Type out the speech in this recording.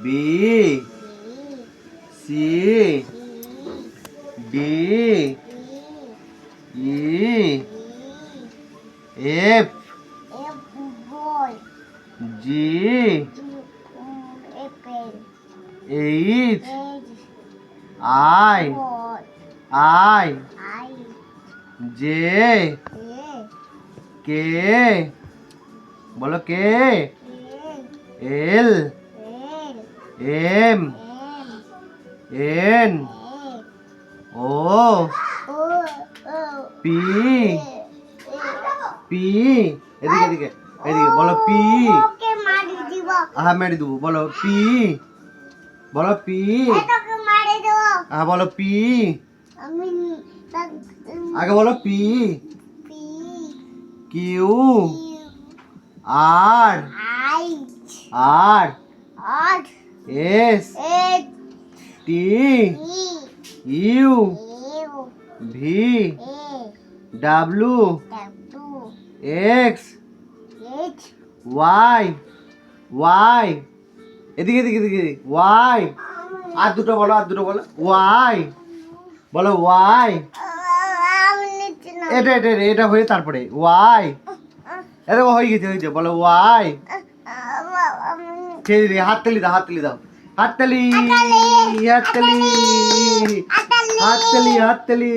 B C D E F G H I J K बोलो K L M N O P P এদিকে এদিকে এদিকে বলো P হ্যাঁ মেরে দেবো বলো P বলো P হ্যাঁ বলো P আগে বলো P Q R R S T U V W X Y Y এদিকে এদিকে এদিকে Y আর দুটো বলো Y বলো Y এটা এটা এটা হয়ে তারপরে Y এটা হয়ে গেছে বলো Y হাততালি দাও হাততালি দাও হাততালি হাততালি হাততালি হাততালি